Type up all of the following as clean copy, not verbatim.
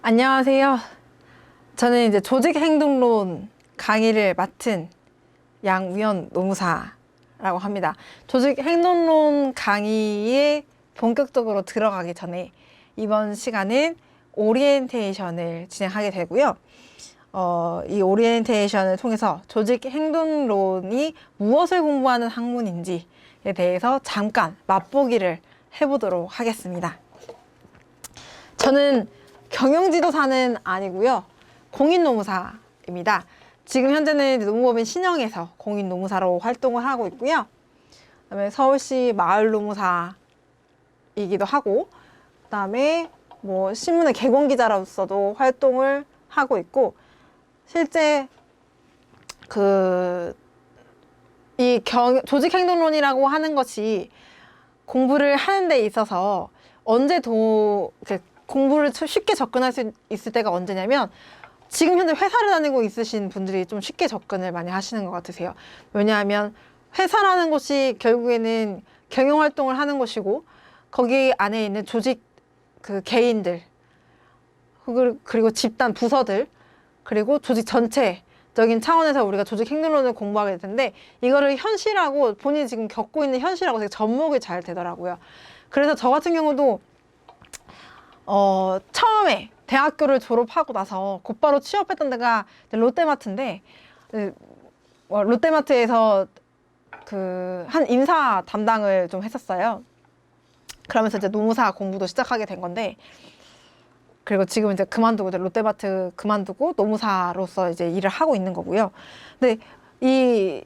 안녕하세요. 저는 이제 조직행동론 강의를 맡은 양우연 노무사라고 합니다. 조직행동론 강의에 본격적으로 들어가기 전에 이번 시간은 오리엔테이션을 진행하게 되고요. 이 오리엔테이션을 통해서 조직행동론이 무엇을 공부하는 학문인지에 대해서 잠깐 맛보기를 해보도록 하겠습니다. 저는 경영지도사는 아니고요. 공인노무사입니다. 지금 현재는 노무법인 신영에서 공인노무사로 활동을 하고 있고요. 그다음에 서울시 마을노무사이기도 하고, 그다음에 뭐 신문의 개공기자로서도 활동을 하고 있고, 실제 이 조직행동론이라고 하는 것이 공부를 하는 데 있어서 공부를 쉽게 접근할 수 있을 때가 언제냐면, 지금 현재 회사를 다니고 있으신 분들이 좀 쉽게 접근을 많이 하시는 것 같으세요. 왜냐하면 회사라는 곳이 결국에는 경영활동을 하는 곳이고, 거기 안에 있는 조직 개인들, 그리고 집단 부서들, 그리고 조직 전체적인 차원에서 우리가 조직행동론을 공부하게 될 텐데, 이거를 현실하고 본인이 지금 겪고 있는 현실하고 되게 접목이 잘 되더라고요. 그래서 저 같은 경우도 처음에 대학교를 졸업하고 나서 곧바로 취업했던 데가 롯데마트인데, 롯데마트에서 한 인사 담당을 좀 했었어요. 그러면서 이제 노무사 공부도 시작하게 된 건데, 그리고 지금 이제 롯데마트 그만두고 노무사로서 이제 일을 하고 있는 거고요. 근데 이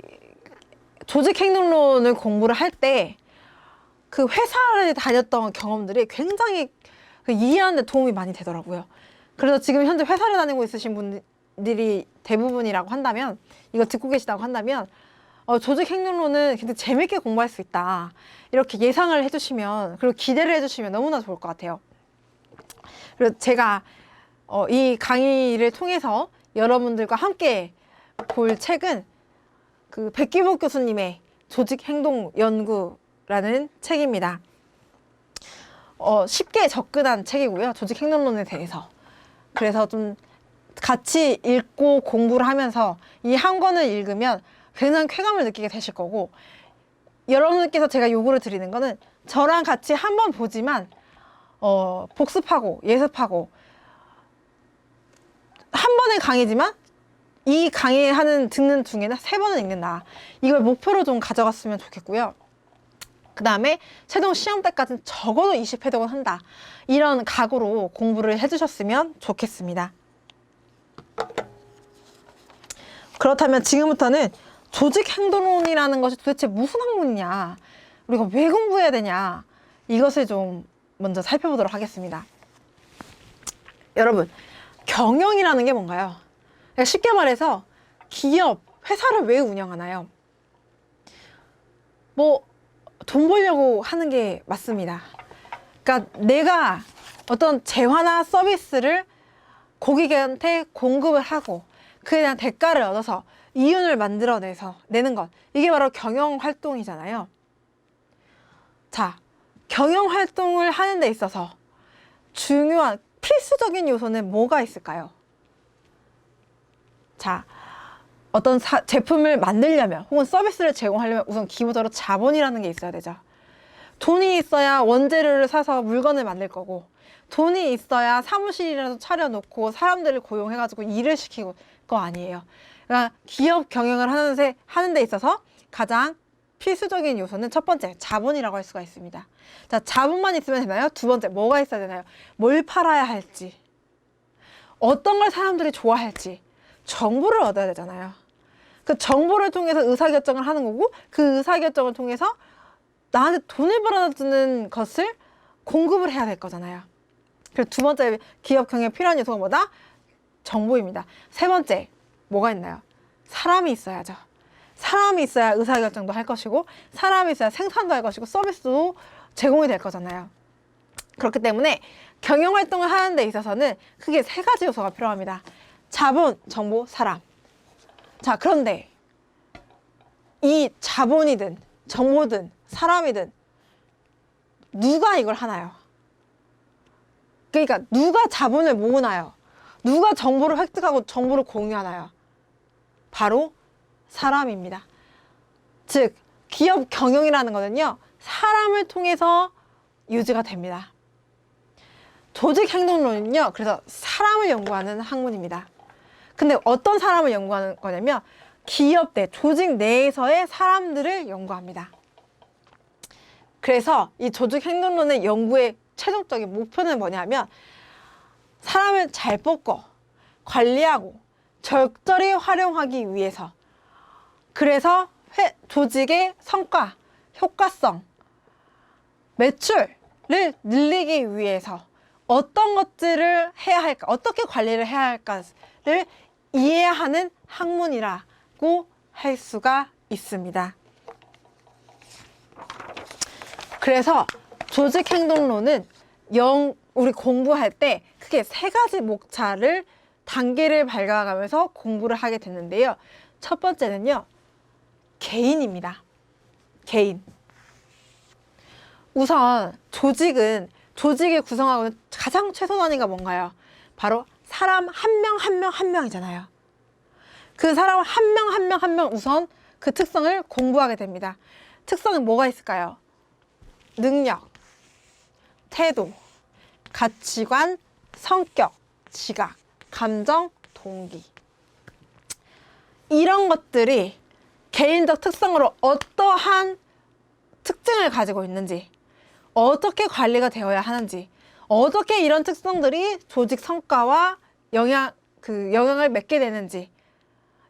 조직행동론을 공부를 할 때 그 회사를 다녔던 경험들이 굉장히 이해하는 데 도움이 많이 되더라고요. 그래서 지금 현재 회사를 다니고 있으신 분들이 대부분이라고 한다면, 이거 듣고 계시다고 한다면, 조직행동론은 굉장히 재밌게 공부할 수 있다, 이렇게 예상을 해주시면, 그리고 기대를 해주시면 너무나 좋을 것 같아요. 그래서 제가 이 강의를 통해서 여러분들과 함께 볼 책은 백기복 교수님의 조직행동연구라는 책입니다. 쉽게 접근한 책이고요. 조직행동론에 대해서. 그래서 좀 같이 읽고 공부를 하면서 이 한 권을 읽으면 굉장히 쾌감을 느끼게 되실 거고, 여러분들께서 제가 요구를 드리는 거는 저랑 같이 한 번 보지만 복습하고 예습하고, 한 번의 강의지만 이 듣는 중에는 3번은 읽는다, 이걸 목표로 좀 가져갔으면 좋겠고요. 그 다음에 최종 시험 때까지는 적어도 20회독은 한다, 이런 각오로 공부를 해주셨으면 좋겠습니다. 그렇다면 지금부터는 조직행동론이라는 것이 도대체 무슨 학문이냐, 우리가 왜 공부해야 되냐, 이것을 좀 먼저 살펴보도록 하겠습니다. 여러분, 경영이라는 게 뭔가요? 쉽게 말해서 기업, 회사를 왜 운영하나요? 돈 벌려고 하는 게 맞습니다. 그러니까 내가 어떤 재화나 서비스를 고객한테 공급을 하고, 그에 대한 대가를 얻어서 이윤을 내는 것, 이게 바로 경영활동이잖아요. 자, 경영활동을 하는 데 있어서 중요한 필수적인 요소는 뭐가 있을까요? 자, 어떤 제품을 만들려면, 혹은 서비스를 제공하려면 우선 기본적으로 자본이라는 게 있어야 되죠. 돈이 있어야 원재료를 사서 물건을 만들 거고, 돈이 있어야 사무실이라도 차려놓고 사람들을 고용해가지고 일을 시키고 거 아니에요. 그러니까 기업 경영을 하는 데 있어서 가장 필수적인 요소는 첫 번째, 자본이라고 할 수가 있습니다. 자, 자본만 있으면 되나요? 두 번째, 뭐가 있어야 되나요? 뭘 팔아야 할지, 어떤 걸 사람들이 좋아할지, 정보를 얻어야 되잖아요. 그 정보를 통해서 의사결정을 하는 거고, 그 의사결정을 통해서 나한테 돈을 벌어주는 것을 공급을 해야 될 거잖아요. 그리고 두 번째 기업 경영에 필요한 요소가 뭐다? 정보입니다. 세 번째, 뭐가 있나요? 사람이 있어야죠. 사람이 있어야 의사결정도 할 것이고, 사람이 있어야 생산도 할 것이고, 서비스도 제공이 될 거잖아요. 그렇기 때문에 경영활동을 하는 데 있어서는 크게 3가지 요소가 필요합니다. 자본, 정보, 사람. 자, 그런데 이 자본이든 정보든 사람이든 누가 이걸 하나요? 그러니까 누가 자본을 모으나요? 누가 정보를 획득하고 정보를 공유하나요? 바로 사람입니다. 즉, 기업 경영이라는 거는요, 사람을 통해서 유지가 됩니다. 조직 행동론은요, 그래서 사람을 연구하는 학문입니다. 근데 어떤 사람을 연구하는 거냐면 기업 내, 조직 내에서의 사람들을 연구합니다. 그래서 이 조직 행동론의 연구의 최종적인 목표는 뭐냐면 사람을 잘 뽑고 관리하고 적절히 활용하기 위해서, 그래서 조직의 성과, 효과성, 매출을 늘리기 위해서 어떤 것들을 해야 할까, 어떻게 관리를 해야 할까를 이해하는 학문이라고 할 수가 있습니다. 그래서 조직행동론은 우리 공부할 때 크게 세 가지 목차를 단계를 밟아가면서 공부를 하게 됐는데요. 첫 번째는요, 개인입니다. 개인. 우선 조직을 구성하고 있는 가장 최소 단위가 뭔가요? 바로 사람 한 명 한 명 한 명이잖아요. 그 사람 한 명 한 명 한 명 우선 그 특성을 공부하게 됩니다. 특성은 뭐가 있을까요? 능력, 태도, 가치관, 성격, 지각, 감정, 동기. 이런 것들이 개인적 특성으로 어떠한 특징을 가지고 있는지, 어떻게 관리가 되어야 하는지, 어떻게 이런 특성들이 조직 성과와 영향을 맺게 되는지,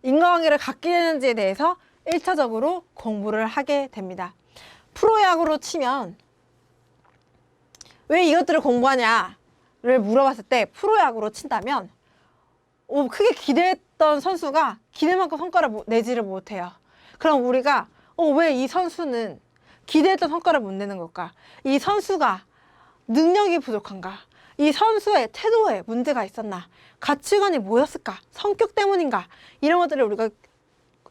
인과관계를 갖게 되는지에 대해서 1차적으로 공부를 하게 됩니다. 프로야구로 치면 왜 이것들을 공부하냐를 물어봤을 때, 프로야구로 친다면 크게 기대했던 선수가 기대만큼 성과를 내지를 못해요. 그럼 우리가 왜 이 선수는 기대했던 성과를 못 내는 걸까? 이 선수가 능력이 부족한가? 이 선수의 태도에 문제가 있었나? 가치관이 뭐였을까? 성격 때문인가? 이런 것들을 우리가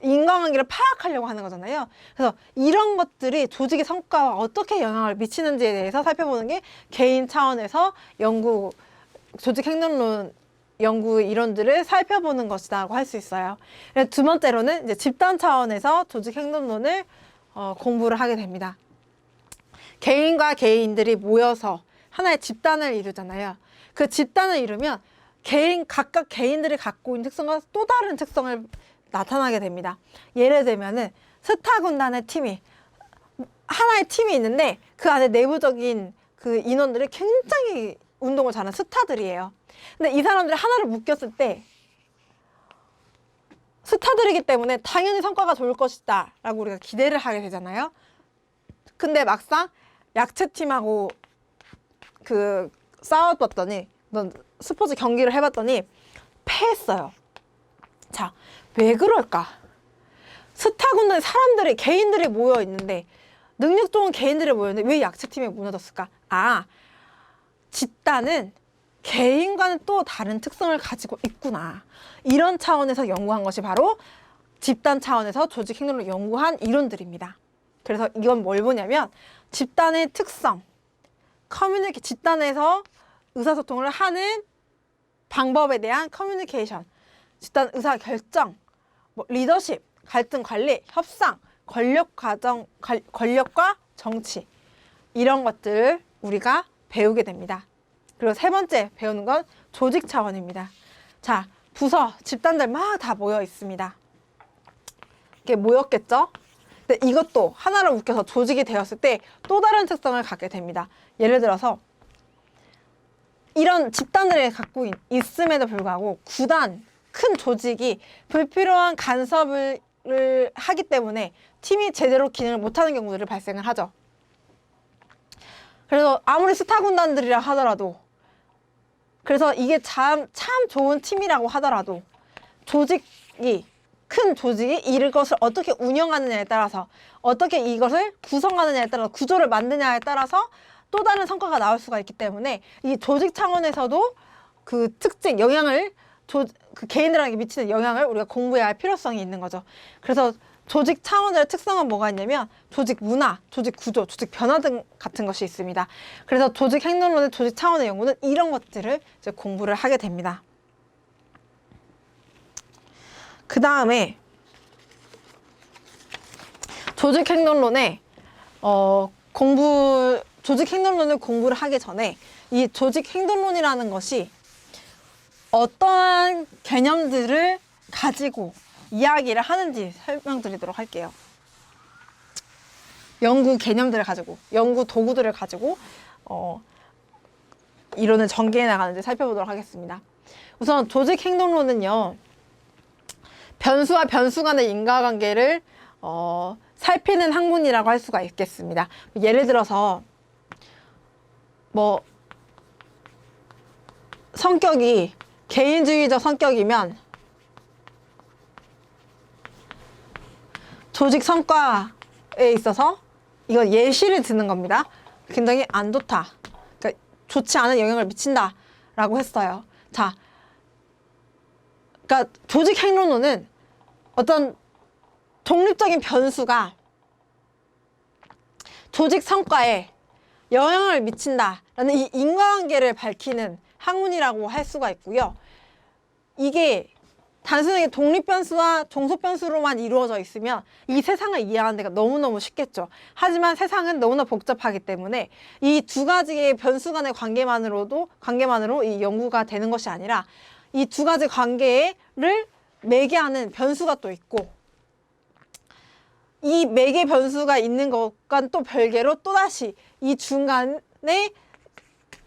인과관계를 파악하려고 하는 거잖아요. 그래서 이런 것들이 조직의 성과와 어떻게 영향을 미치는지에 대해서 살펴보는 게 개인 차원에서 조직 행동론 연구 이론들을 살펴보는 것이라고 할 수 있어요. 두 번째로는 이제 집단 차원에서 조직 행동론을 공부를 하게 됩니다. 개인과 개인들이 모여서 하나의 집단을 이루잖아요. 그 집단을 이루면 각각 개인들이 갖고 있는 특성과 또 다른 특성을 나타나게 됩니다. 예를 들면은 스타 군단의 하나의 팀이 있는데 그 안에 내부적인 그 인원들이 굉장히 운동을 잘하는 스타들이에요. 근데 이 사람들이 하나를 묶였을 때 스타들이기 때문에 당연히 성과가 좋을 것이다 라고 우리가 기대를 하게 되잖아요. 근데 막상 약체팀하고 싸워봤더니, 스포츠 경기를 해봤더니 패했어요. 자, 왜 그럴까? 스타 군단에 개인들이 모여 있는데, 능력 좋은 개인들이 모여 있는데 왜 약체팀이 무너졌을까? 집단은 개인과는 또 다른 특성을 가지고 있구나. 이런 차원에서 연구한 것이 바로 집단 차원에서 조직 행동을 연구한 이론들입니다. 그래서 이건 뭘 보냐면 집단의 특성, 집단에서 의사소통을 하는 방법에 대한 커뮤니케이션, 집단 의사결정, 리더십, 갈등 관리, 협상, 권력과 정치, 이런 것들을 우리가 배우게 됩니다. 그리고 세 번째 배우는 건 조직 차원입니다. 자, 부서, 집단들 막 다 모여 있습니다. 이렇게 모였겠죠? 근데 이것도 하나로 묶여서 조직이 되었을 때 또 다른 특성을 갖게 됩니다. 예를 들어서 이런 집단들이 갖고 있음에도 불구하고 큰 조직이 불필요한 간섭을 하기 때문에 팀이 제대로 기능을 못하는 경우들이 발생을 하죠. 그래서 아무리 스타 군단들이라 하더라도, 그래서 이게 참 좋은 팀이라고 하더라도 큰 조직이 이것을 어떻게 운영하느냐에 따라서, 어떻게 이것을 구성하느냐에 따라서, 구조를 만드냐에 따라서 또 다른 성과가 나올 수가 있기 때문에 이 조직 차원에서도 그 특징, 영향을 그 개인들에게 미치는 영향을 우리가 공부해야 할 필요성이 있는 거죠. 그래서 조직 차원의 특성은 뭐가 있냐면 조직 문화, 조직 구조, 조직 변화 등 같은 것이 있습니다. 그래서 조직 행동론의 조직 차원의 연구는 이런 것들을 이제 공부를 하게 됩니다. 그 다음에 조직 행동론의 조직 행동론을 공부를 하기 전에 이 조직 행동론이라는 것이 어떠한 개념들을 가지고 이야기를 하는지 설명드리도록 할게요. 연구 개념들을 가지고, 연구 도구들을 가지고 이론을 전개해 나가는지 살펴보도록 하겠습니다. 우선 조직 행동론은요, 변수와 변수 간의 인과관계를 살피는 학문이라고 할 수가 있겠습니다. 예를 들어서 성격이 개인주의적 성격이면 조직 성과에 있어서 이건 예시를 드는 겁니다. 굉장히 안 좋다. 그러니까 좋지 않은 영향을 미친다 라고 했어요. 자, 그러니까 조직 행동론은 어떤 독립적인 변수가 조직 성과에 영향을 미친다라는 이 인과관계를 밝히는 학문이라고 할 수가 있고요. 이게 단순하게 독립변수와 종속변수로만 이루어져 있으면 이 세상을 이해하는 데가 너무너무 쉽겠죠. 하지만 세상은 너무나 복잡하기 때문에 이 두 가지의 변수 간의 관계만으로 이 연구가 되는 것이 아니라 이 두 가지 관계를 매개하는 변수가 또 있고, 이 매개 변수가 있는 것과는 또 별개로 또다시 이 중간에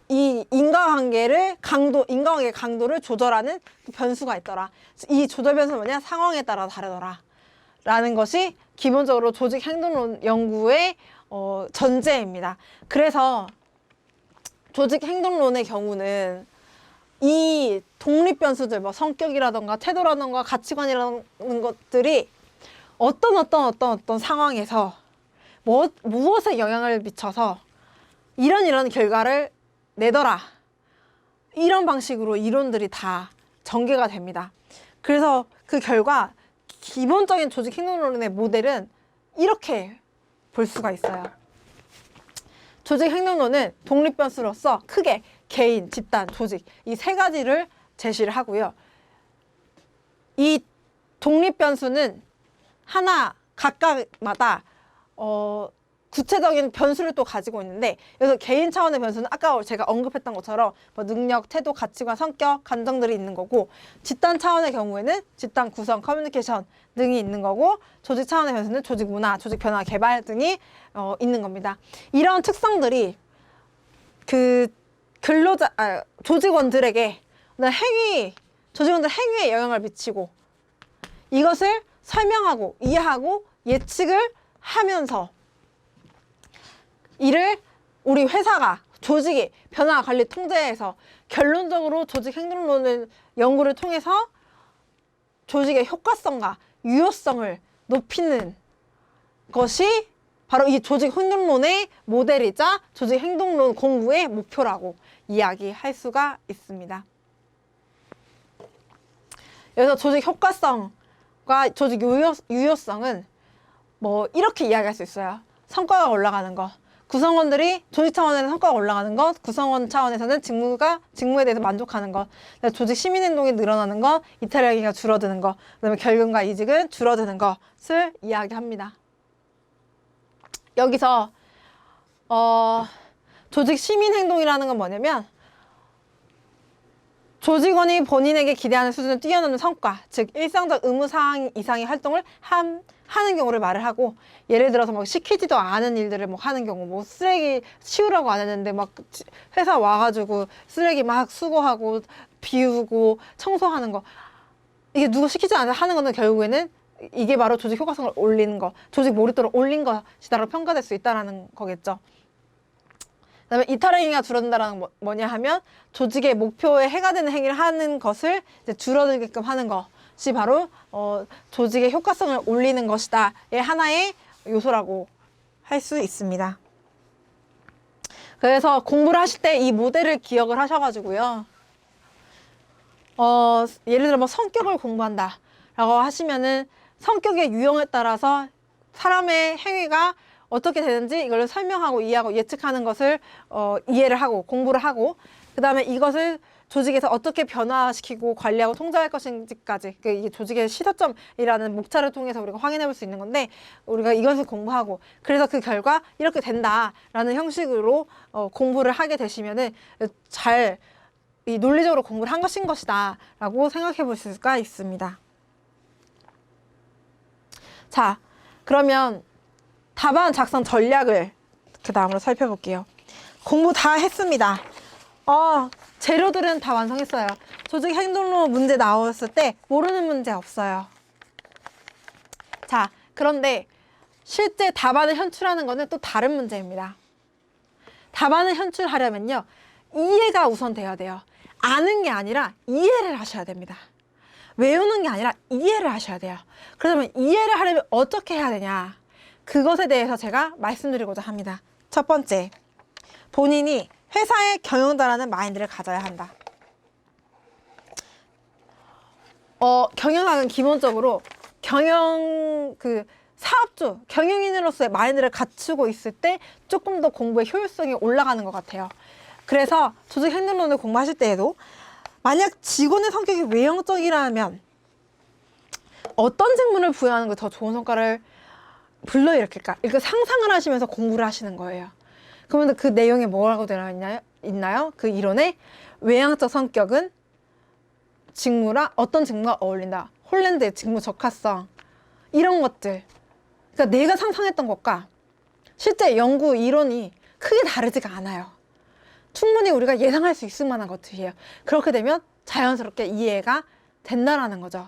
이 인과관계의 강도를 조절하는 변수가 있더라. 이 조절 변수는 뭐냐? 상황에 따라 다르더라. 라는 것이 기본적으로 조직 행동론 연구의 전제입니다. 그래서 조직 행동론의 경우는 이 독립 변수들, 성격이라던가 태도라던가 가치관이라는 것들이 어떤 상황에서 무엇에 영향을 미쳐서 이런 결과를 내더라. 이런 방식으로 이론들이 다 전개가 됩니다. 그래서 그 결과 기본적인 조직 행동론의 모델은 이렇게 볼 수가 있어요. 조직 행동론은 독립 변수로서 크게 개인, 집단, 조직 이 세 가지를 제시를 하고요. 이 독립 변수는 하나 각각마다 구체적인 변수를 또 가지고 있는데, 여기서 개인 차원의 변수는 아까 제가 언급했던 것처럼 능력, 태도, 가치관, 성격, 감정들이 있는 거고, 집단 차원의 경우에는 집단 구성, 커뮤니케이션 등이 있는 거고, 조직 차원의 변수는 조직 문화, 조직 변화, 개발 등이 있는 겁니다. 이런 특성들이 그 조직원들에게 조직원들 행위에 영향을 미치고, 이것을 설명하고 이해하고 예측을 하면서 이를 우리 회사가 조직의 변화 관리 통제에서 결론적으로 조직 행동론을 연구를 통해서 조직의 효과성과 유효성을 높이는 것이 바로 이 조직 행동론의 모델이자 조직 행동론 공부의 목표라고 이야기할 수가 있습니다. 여기서 조직 효과성과 조직 유효성은 이렇게 이야기할 수 있어요. 성과가 올라가는 것. 구성원들이 조직 차원에서 성과가 올라가는 것, 구성원 차원에서는 직무에 대해서 만족하는 것, 조직 시민행동이 늘어나는 것, 이탈하기가 줄어드는 것, 그다음에 결근과 이직은 줄어드는 것을 이야기합니다. 여기서 조직 시민행동이라는 건 뭐냐면 조직원이 본인에게 기대하는 수준을 뛰어넘는 성과, 즉 일상적 의무사항 이상의 활동을 하는 경우를 말을 하고, 예를 들어서 시키지도 않은 일들을 하는 경우, 쓰레기 치우라고 안 했는데 회사 와가지고 쓰레기 수거하고 비우고 청소하는 거, 이게 누구 시키지 않아서 하는 거는 결국에는 이게 바로 조직 효과성을 올리는 거, 조직 몰입도를 올린 것이다라고 평가될 수 있다라는 거겠죠. 그다음에 이탈행위가 줄어든다라는 건 뭐냐 하면 조직의 목표에 해가 되는 행위를 하는 것을 이제 줄어들게끔 하는 것이 바로 조직의 효과성을 올리는 것이다의 하나의 요소라고 할 수 있습니다. 그래서 공부를 하실 때 이 모델을 기억을 하셔가지고요. 예를 들어 뭐 성격을 공부한다 라고 하시면은 성격의 유형에 따라서 사람의 행위가 어떻게 되는지 이걸 설명하고 이해하고 예측하는 것을 이해를 하고 공부를 하고, 그 다음에 이것을 조직에서 어떻게 변화시키고 관리하고 통제할 것인지까지, 이게 조직의 시사점이라는 목차를 통해서 우리가 확인해 볼 수 있는 건데, 우리가 이것을 공부하고 그래서 그 결과 이렇게 된다라는 형식으로 공부를 하게 되시면은 잘 이 논리적으로 공부를 한 것인 것이다 라고 생각해 볼 수가 있습니다. 자, 그러면 답안 작성 전략을 그 다음으로 살펴볼게요. 공부 다 했습니다. 재료들은 다 완성했어요. 조직 행동론 문제 나왔을 때 모르는 문제 없어요. 자, 그런데 실제 답안을 현출하는 거는 또 다른 문제입니다. 답안을 현출하려면요, 이해가 우선 돼야 돼요. 아는 게 아니라 이해를 하셔야 됩니다. 외우는 게 아니라 이해를 하셔야 돼요. 그러면 이해를 하려면 어떻게 해야 되냐, 그것에 대해서 제가 말씀드리고자 합니다. 첫 번째, 본인이 회사의 경영자라는 마인드를 가져야 한다. 경영학은 기본적으로 사업주, 경영인으로서의 마인드를 갖추고 있을 때 조금 더 공부의 효율성이 올라가는 것 같아요. 그래서 조직 행동론을 공부하실 때에도 만약 직원의 성격이 외형적이라면 어떤 직무를 부여하는 게 더 좋은 성과를 불러일으킬까? 이거 상상을 하시면서 공부를 하시는 거예요. 그러면 그 내용에 뭐라고 있나요? 그 이론에 외향적 성격은 어떤 직무가 어울린다. 홀랜드의 직무 적합성. 이런 것들. 그러니까 내가 상상했던 것과 실제 연구 이론이 크게 다르지가 않아요. 충분히 우리가 예상할 수 있을 만한 것들이에요. 그렇게 되면 자연스럽게 이해가 된다라는 거죠.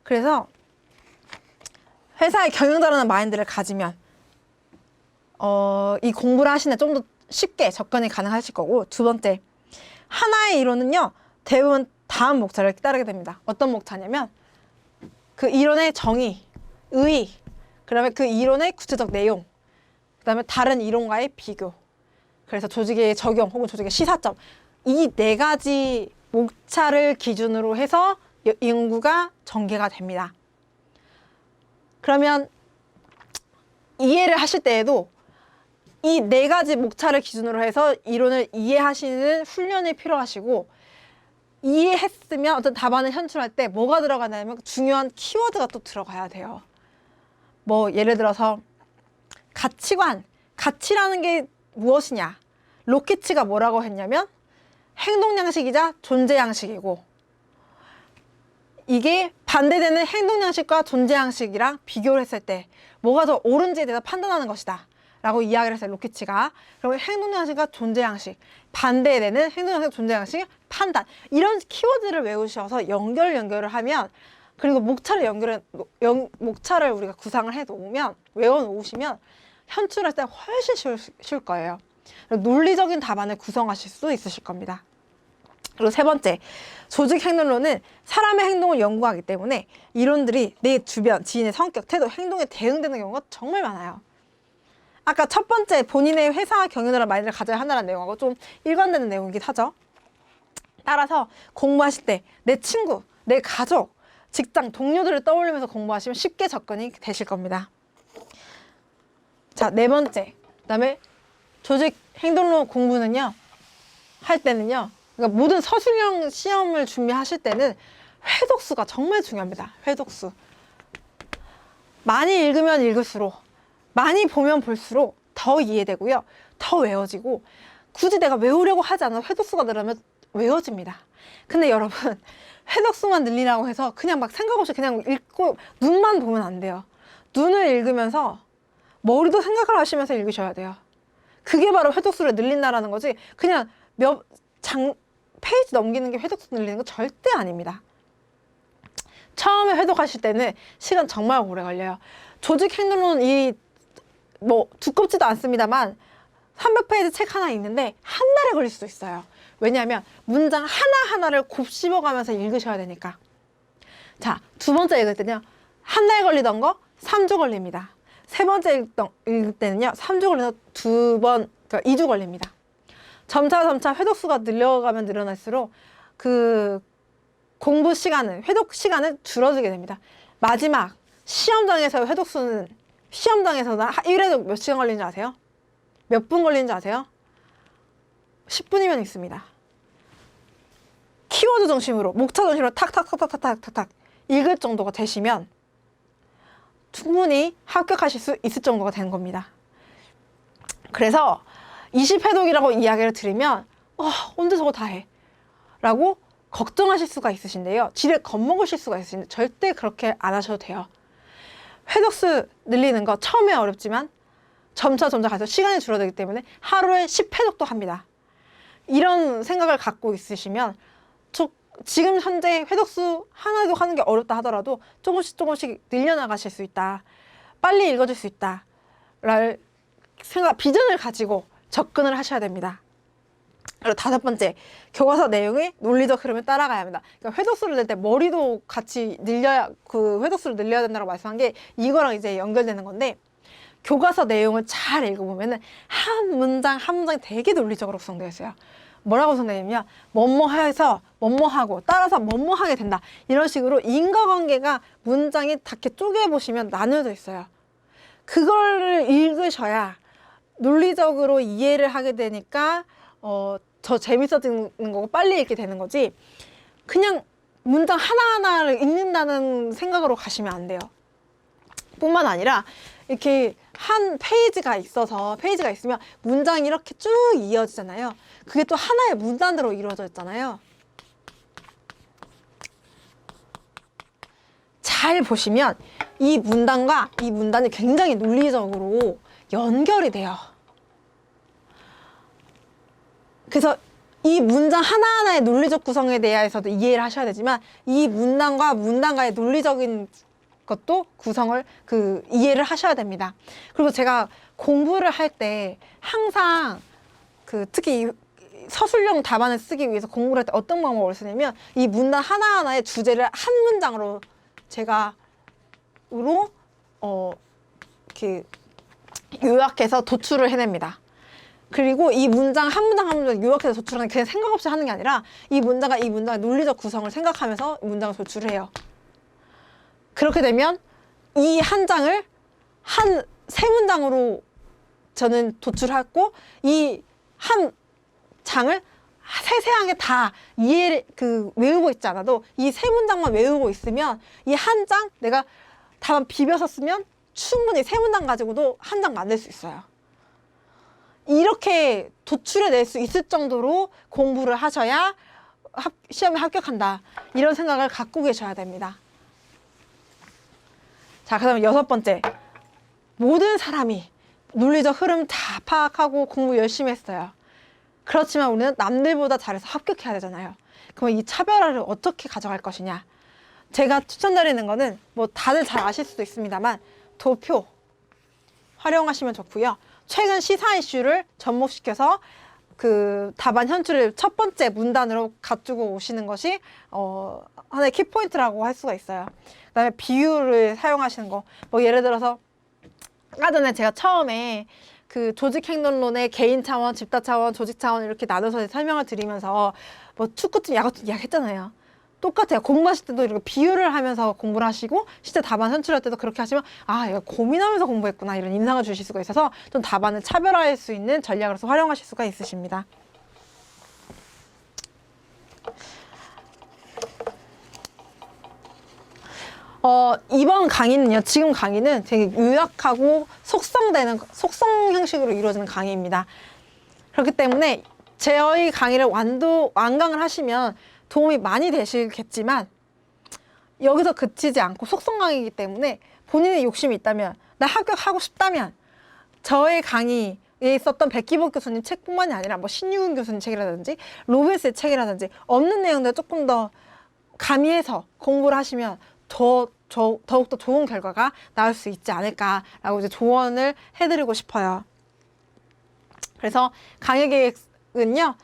그래서 회사의 경영자라는 마인드를 가지면 이 공부를 하시는 좀 더 쉽게 접근이 가능하실 거고, 두 번째, 하나의 이론은요 대부분 다음 목차를 따르게 됩니다. 어떤 목차냐면 그 이론의 정의, 의의, 그다음에 그 이론의 구체적 내용, 그다음에 다른 이론과의 비교, 그래서 조직의 적용 혹은 조직의 시사점, 이 네 가지 목차를 기준으로 해서 연구가 전개가 됩니다. 그러면 이해를 하실 때에도 이 네 가지 목차를 기준으로 해서 이론을 이해하시는 훈련이 필요하시고, 이해했으면 어떤 답안을 현출할 때 뭐가 들어가냐면 중요한 키워드가 또 들어가야 돼요. 뭐 예를 들어서 가치관, 가치라는 게 무엇이냐, 로키츠가 뭐라고 했냐면 행동양식이자 존재양식이고, 이게 반대되는 행동양식과 존재양식이랑 비교를 했을 때 뭐가 더 옳은지에 대해서 판단하는 것이다 라고 이야기를 했어요, 로키츠가. 그러면 행동양식과 존재양식, 반대되는 행동양식, 존재양식의 판단, 이런 키워드를 외우셔서 연결을 하면, 그리고 목차를 우리가 구상을 해 놓으면, 외워 놓으시면 현출할 때 훨씬 쉬울 거예요. 논리적인 답안을 구성하실 수 있으실 겁니다. 그리고 세 번째, 조직 행동론은 사람의 행동을 연구하기 때문에 이론들이 내 주변 지인의 성격, 태도, 행동에 대응되는 경우가 정말 많아요. 아까 첫 번째, 본인의 회사 경영자라는 마인드를 가져야 한다는 내용하고 좀 일관되는 내용이긴 하죠. 따라서 공부하실 때 내 친구, 내 가족, 직장 동료들을 떠올리면서 공부하시면 쉽게 접근이 되실 겁니다. 자, 네 번째, 그다음에 조직 행동론 공부는요, 할 때는요, 그러니까 모든 서술형 시험을 준비하실 때는 회독수가 정말 중요합니다. 회독수. 많이 읽으면 읽을수록, 많이 보면 볼수록 더 이해되고요, 더 외워지고, 굳이 내가 외우려고 하지 않아도 회독수가 늘으면 외워집니다. 근데 여러분, 회독수만 늘리라고 해서 그냥 막 생각 없이 그냥 읽고 눈만 보면 안 돼요. 눈을 읽으면서 머리도 생각을 하시면서 읽으셔야 돼요. 그게 바로 회독수를 늘린다라는 거지, 그냥 페이지 넘기는 게 회독수 늘리는 거 절대 아닙니다. 처음에 회독하실 때는 시간 정말 오래 걸려요. 조직 행동론이 뭐 두껍지도 않습니다만 300페이지 책 하나 읽는데 한 달에 걸릴 수도 있어요. 왜냐하면 문장 하나하나를 곱씹어가면서 읽으셔야 되니까. 자, 두 번째 읽을 때는요, 한 달 걸리던 거 3주 걸립니다. 세 번째 읽을 때는요, 3주 걸려서 그러니까 2주 걸립니다. 점차 회독수가 늘려가면 늘어날수록 그 공부 시간은, 회독 시간은 줄어들게 됩니다. 마지막 시험장에서의 회독수는, 시험장에서는 1회독 몇 시간 걸리는지 아세요? 몇 분 걸리는지 아세요? 10분이면 있습니다. 키워드 중심으로, 목차 중심으로 탁탁탁탁탁탁탁 읽을 정도가 되시면 충분히 합격하실 수 있을 정도가 되는 겁니다. 그래서 20회독이라고 이야기를 드리면 언제 저거 다 해? 라고 걱정하실 수가 있으신데요. 지레 겁먹으실 수가 있으신데 절대 그렇게 안 하셔도 돼요. 회독수 늘리는 거 처음에 어렵지만 점차 갈수록 시간이 줄어들기 때문에 하루에 10회독도 합니다. 이런 생각을 갖고 있으시면 지금 현재 회독수 하나도 하는 게 어렵다 하더라도 조금씩 늘려나가실 수 있다. 빨리 읽어줄 수 있다. 랄 생각, 비전을 가지고 접근을 하셔야 됩니다. 그리고 5번째, 교과서 내용의 논리적 흐름을 따라가야 합니다. 그러니까 회독수를 낼 때 머리도 같이 늘려야, 그 회독수를 늘려야 된다고 말씀한 게 이거랑 이제 연결되는 건데, 교과서 내용을 잘 읽어보면은 한 문장 한 문장이 되게 논리적으로 구성되어 있어요. 뭐라고 구성되냐면 뭐뭐해서 뭐뭐하고 따라서 뭐뭐하게 된다. 이런 식으로 인과관계가 문장이 다 이렇게 쪼개보시면 나뉘어져 있어요. 그거를 읽으셔야 논리적으로 이해를 하게 되니까 더 재밌어지는 거고 빨리 읽게 되는 거지, 그냥 문장 하나하나를 읽는다는 생각으로 가시면 안 돼요. 뿐만 아니라 이렇게 한 페이지가 있으면 문장이 이렇게 쭉 이어지잖아요. 그게 또 하나의 문단으로 이루어져 있잖아요. 잘 보시면 이 문단과 이 문단이 굉장히 논리적으로 연결이 돼요. 그래서 이 문장 하나하나의 논리적 구성에 대해서도 이해를 하셔야 되지만 이 문단과 문단과의 논리적인 것도 구성을 이해를 하셔야 됩니다. 그리고 제가 공부를 할 때 항상 특히 서술형 답안을 쓰기 위해서 공부를 할 때 어떤 방법을 쓰냐면 이 문단 하나하나의 주제를 한 문장으로 이렇게 요약해서 도출을 해냅니다. 그리고 이 문장 한 문장 한 문장 요약해서 도출하는 게 그냥 생각 없이 하는 게 아니라 이 문장의 논리적 구성을 생각하면서 문장을 도출을 해요. 그렇게 되면 이 한 장을 한 3문장으로 저는 도출하고 이 한 장을 세세하게 다 외우고 있지 않아도 이 3문장만 외우고 있으면 이 한 장 내가 답안 비벼서 쓰면 충분히 3문장 가지고도 한 장 만들 수 있어요. 이렇게 도출해낼 수 있을 정도로 공부를 하셔야 시험에 합격한다. 이런 생각을 갖고 계셔야 됩니다. 자, 그 다음에 6번째. 모든 사람이 논리적 흐름 다 파악하고 공부 열심히 했어요. 그렇지만 우리는 남들보다 잘해서 합격해야 되잖아요. 그럼 이 차별화를 어떻게 가져갈 것이냐. 제가 추천드리는 거는 뭐 다들 잘 아실 수도 있습니다만 도표 활용하시면 좋고요. 최근 시사 이슈를 접목시켜서 답안 현출을 첫 번째 문단으로 가지고 오시는 것이 하나의 키포인트라고 할 수가 있어요. 그 다음에 비유를 사용하시는 거. 뭐 예를 들어서 아까 전에 제가 처음에 조직행동론의 개인 차원, 집단 차원, 조직 차원 이렇게 나눠서 설명을 드리면서 뭐 축구팀, 야구팀 이야기했잖아요. 똑같아요. 공부하실 때도 이렇게 비유를 하면서 공부를 하시고 실제 답안 현출할 때도 그렇게 하시면 얘가 고민하면서 공부했구나 이런 인상을 주실 수가 있어서 좀 답안을 차별화할 수 있는 전략으로서 활용하실 수가 있으십니다. 이번 강의는요, 지금 강의는 되게 요약하고 속성 형식으로 이루어지는 강의입니다. 그렇기 때문에 저희 강의를 완강을 하시면 도움이 많이 되시겠지만 여기서 그치지 않고 속성 강의이기 때문에 본인의 욕심이 있다면, 나 합격하고 싶다면 저의 강의에 있었던 백기복 교수님 책뿐만이 아니라 뭐 신유근 교수님 책이라든지 로빈스의 책이라든지 없는 내용들 조금 더 가미해서 공부를 하시면 더욱더 좋은 결과가 나올 수 있지 않을까라고 이제 조언을 해드리고 싶어요. 그래서 강의 계획은요,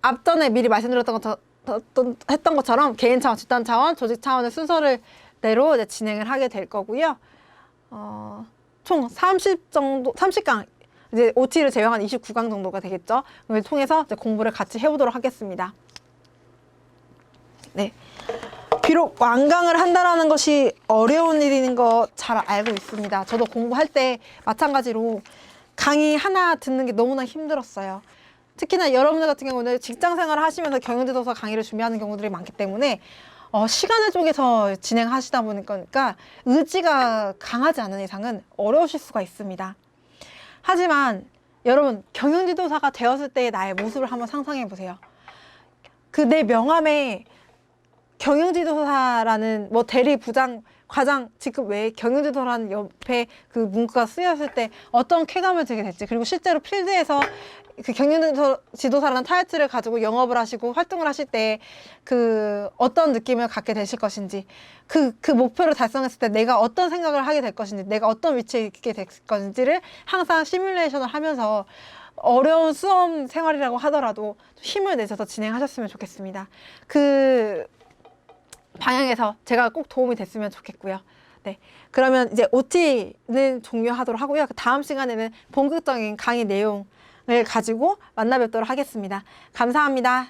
앞전에 미리 말씀드렸던 것처럼 개인 차원, 집단 차원, 조직 차원의 순서대로 이제 진행을 하게 될 거고요. 총 30강, 이제 OT를 제외한 29강 정도가 되겠죠. 그걸 통해서 이제 공부를 같이 해보도록 하겠습니다. 네. 비록 완강을 한다라는 것이 어려운 일인 거 잘 알고 있습니다. 저도 공부할 때 마찬가지로 강의 하나 듣는 게 너무나 힘들었어요. 특히나 여러분들 같은 경우는 직장 생활을 하시면서 경영지도서 강의를 준비하는 경우들이 많기 때문에 시간을 쪼개서 진행하시다 보니까 의지가 강하지 않은 이상은 어려우실 수가 있습니다. 하지만 여러분, 경영지도사가 되었을 때의 나의 모습을 한번 상상해 보세요. 그 내 명함에 경영지도사라는 뭐 대리, 부장, 과장 직급 외에 경영지도사라는 옆에 그 문구가 쓰였을 때 어떤 쾌감을 들게 될지, 그리고 실제로 필드에서 그 경영지도사라는 타이틀을 가지고 영업을 하시고 활동을 하실 때 그 어떤 느낌을 갖게 되실 것인지, 그 목표를 달성했을 때 내가 어떤 생각을 하게 될 것인지, 내가 어떤 위치에 있게 될 것인지를 항상 시뮬레이션을 하면서 어려운 수험 생활이라고 하더라도 힘을 내셔서 진행하셨으면 좋겠습니다. 그 방향에서 제가 꼭 도움이 됐으면 좋겠고요. 네, 그러면 이제 OT는 종료하도록 하고요. 그 다음 시간에는 본격적인 강의 내용을 가지고 만나 뵙도록 하겠습니다. 감사합니다.